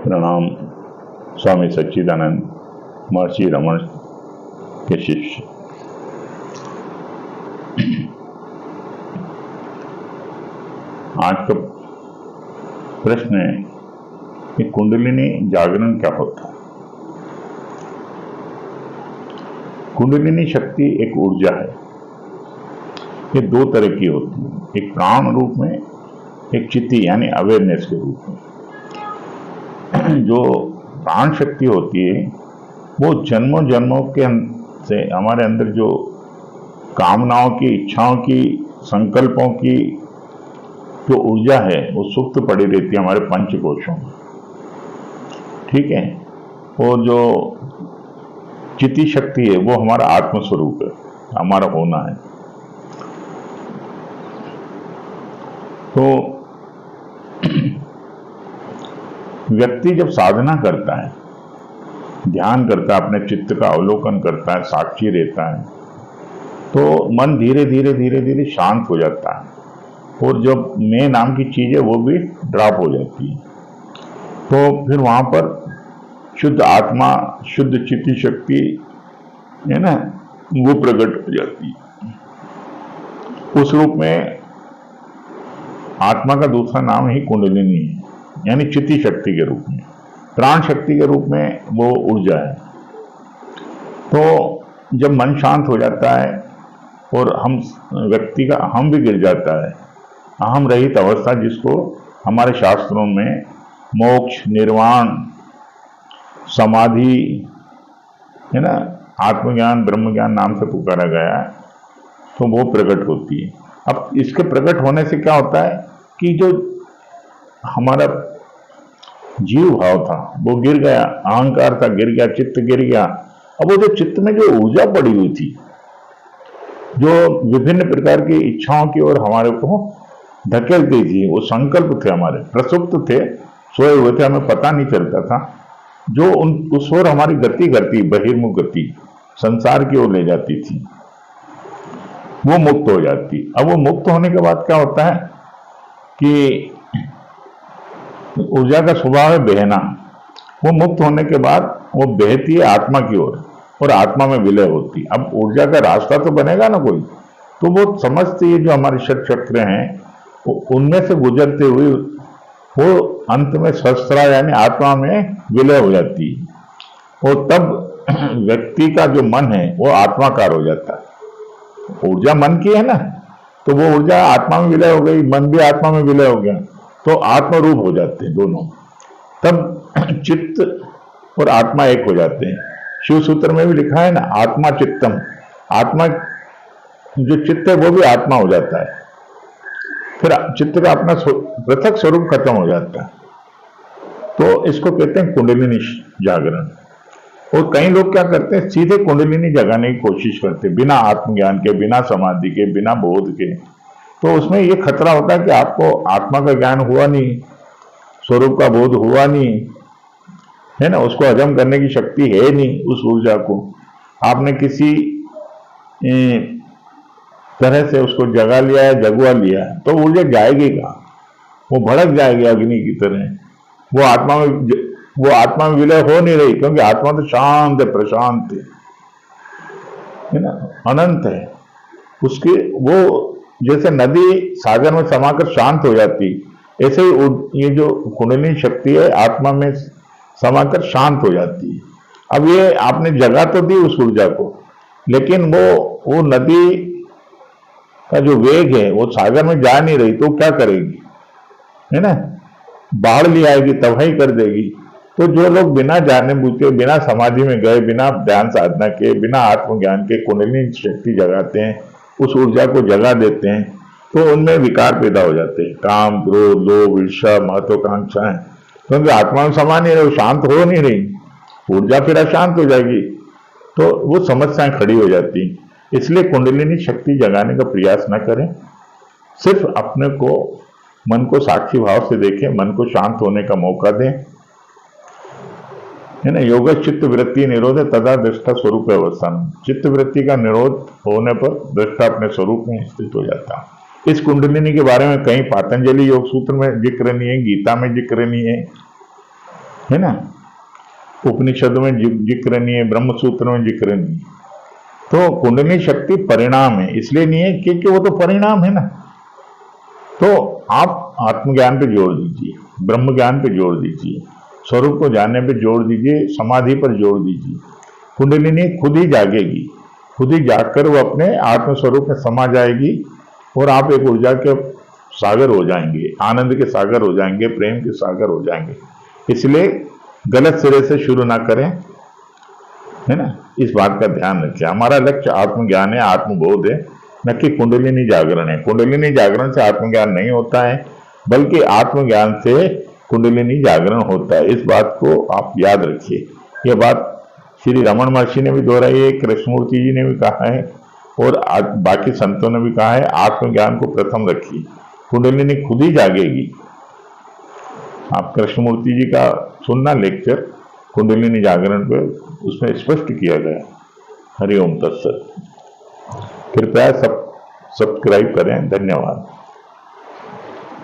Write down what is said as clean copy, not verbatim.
प्रणाम। स्वामी सच्चिदानंद महर्षि रमन के शिष्य। आज का प्रश्न है कि कुंडलिनी जागरण क्या होता है। कुंडलिनी शक्ति एक ऊर्जा है। ये दो तरह की होती है, एक प्राण रूप में, एक चित्ती यानी अवेयरनेस के रूप में। जो प्राण शक्ति होती है वो जन्मों जन्मों के से हमारे अंदर जो कामनाओं की, इच्छाओं की, संकल्पों की जो ऊर्जा है वो सुप्त पड़ी रहती है हमारे पंचकोशों में। ठीक है। और जो चित्ती शक्ति है वो हमारा आत्मस्वरूप है, हमारा होना है। तो व्यक्ति जब साधना करता है, ध्यान करता है, अपने चित्त का अवलोकन करता है, साक्षी रहता है, तो मन धीरे धीरे धीरे धीरे शांत हो जाता है और जब मैं नाम की चीज है वो भी ड्रॉप हो जाती है। तो फिर वहां पर शुद्ध आत्मा, शुद्ध चित्ती शक्ति है ना, वो प्रकट हो जाती है। उस रूप में आत्मा का दूसरा नाम ही कुंडलिनी है, यानी चित्ती शक्ति के रूप में, प्राण शक्ति के रूप में वो ऊर्जा है। तो जब मन शांत हो जाता है और हम व्यक्ति का अहम भी गिर जाता है, अहम रहित अवस्था जिसको हमारे शास्त्रों में मोक्ष, निर्वाण, समाधि है ना, आत्मज्ञान, ब्रह्म ज्ञान नाम से पुकारा गया है, तो वो प्रकट होती है। अब इसके प्रकट होने से क्या होता है कि जो हमारा जीव भाव था वो गिर गया, अहंकार था गिर गया, चित्त गिर गया। अब वो जो चित्त में जो ऊर्जा पड़ी हुई थी, जो विभिन्न प्रकार की इच्छाओं की ओर हमारे को धकेलती थी, वो संकल्प थे हमारे, प्रसुप्त थे, सोए हुए थे, हमें पता नहीं चलता था, जो उस ओर हमारी गति करती, बहिर्मुख गति संसार की ओर ले जाती थी, वो मुक्त हो जाती। अब वो मुक्त होने के बाद क्या होता है कि ऊर्जा का स्वभाव है बहना। वो मुक्त होने के बाद वो बहती है आत्मा की ओर और आत्मा में विलय होती। अब ऊर्जा का रास्ता तो बनेगा ना कोई, तो वो समझती है जो हमारे षट चक्र हैं उनमें से गुजरते हुए वो अंत में सहस्त्रा यानी आत्मा में विलय हो जाती है। और तब व्यक्ति का जो मन है वो आत्माकार हो जाता है। ऊर्जा मन की है ना, तो वो ऊर्जा आत्मा में विलय हो गई, मन भी आत्मा में विलय हो गया, तो आत्म रूप हो जाते हैं दोनों। तब चित्त और आत्मा एक हो जाते हैं। शिव सूत्र में भी लिखा है ना, आत्मा चित्तम, आत्मा जो चित्त है वो भी आत्मा हो जाता है। फिर चित्त का अपना पृथक स्वरूप खत्म हो जाता है। तो इसको कहते हैं कुंडलिनी जागरण। और कई लोग क्या करते हैं, सीधे कुंडलिनी जगाने की कोशिश करते हैं, बिना आत्मज्ञान के, बिना समाधि के, बिना बोध के। तो उसमें ये खतरा होता है कि आपको आत्मा का ज्ञान हुआ नहीं, स्वरूप का बोध हुआ नहीं है ना, उसको हजम करने की शक्ति है नहीं। उस ऊर्जा को आपने किसी तरह से उसको जगा लिया है, जगवा लिया है, तो ऊर्जा जाएगी कहाँ, वो भड़क जाएगी अग्नि की तरह। वो आत्मा में विलय हो नहीं रही, क्योंकि आत्मा तो शांत है, प्रशांत है ना, अनंत है। उसके वो जैसे नदी सागर में समाकर शांत हो जाती, ऐसे ही ये जो कुंडलिनी शक्ति है आत्मा में समाकर शांत हो जाती है। अब ये आपने जगह तो दी उस ऊर्जा को, लेकिन वो नदी का जो वेग है वो सागर में जा नहीं रही, तो क्या करेगी, है ना, बाढ़ ले आएगी, तबाही कर देगी। तो जो लोग बिना जाने बूझे, बिना समाधि में गए, बिना ध्यान साधना के, बिना आत्मज्ञान के कुंडलिनी शक्ति जगाते हैं, उस ऊर्जा को जगा देते हैं, तो उनमें विकार पैदा हो जाते हैं, काम, क्रोध, लोभ, ईर्ष्या, महत्वाकांक्षाएं, क्योंकि आत्मा में समा नहीं रही, शांत हो नहीं रही, ऊर्जा फिर अशांत हो जाएगी, तो वो समस्याएं खड़ी हो जाती। इसलिए कुंडलिनी शक्ति जगाने का प्रयास न करें, सिर्फ अपने को, मन को साक्षी भाव से देखें, मन को शांत होने का मौका दें, है ना। योग चित्त वृत्ति निरोध तथा दृष्टा स्वरूप अवस्थान। चित्त वृत्ति का निरोध होने पर दृष्टा अपने स्वरूप में स्थित हो जाता है। इस कुंडलिनी के बारे में कहीं पतंजलि योग सूत्र में जिक्र नहीं है, गीता में जिक्र नहीं है, है ना। उपनिषद में जिक्र नहीं है, ब्रह्म सूत्र में जिक्र नहीं है। तो कुंडली शक्ति परिणाम है, इसलिए नहीं है क्योंकि वो तो परिणाम है ना। तो आप आत्मज्ञान पे जोड़ दीजिए, ब्रह्म ज्ञान पे जोड़ दीजिए, स्वरूप को जानने पे जोड़ दीजिए, समाधि पर जोड़ दीजिए। कुंडलिनी खुद ही जागेगी, खुद ही जागकर वो अपने आत्म स्वरूप में समा जाएगी और आप एक ऊर्जा के सागर हो जाएंगे, आनंद के सागर हो जाएंगे, प्रेम के सागर हो जाएंगे। इसलिए गलत सिरे से शुरू ना करें, है ना। इस बात का ध्यान रखें, हमारा लक्ष्य आत्मज्ञान है, आत्मबोध है, न कि कुंडलिनी जागरण है। कुंडलिनी जागरण से आत्मज्ञान नहीं होता है, बल्कि आत्मज्ञान से कुंडलिनी जागरण होता है। इस बात को आप याद रखिए। यह बात श्री रमन महर्षि ने भी दोहराई है, कृष्णमूर्ति जी ने भी कहा है और बाकी संतों ने भी कहा है, आत्मज्ञान को प्रथम रखिए, कुंडलिनी खुद ही जागेगी। आप कृष्णमूर्ति जी का सुनना लेक्चर कुंडलिनी जागरण पे, उसमें स्पष्ट किया गया। हरि ओम तत्सत। कृपया सब्सक्राइब करें। धन्यवाद।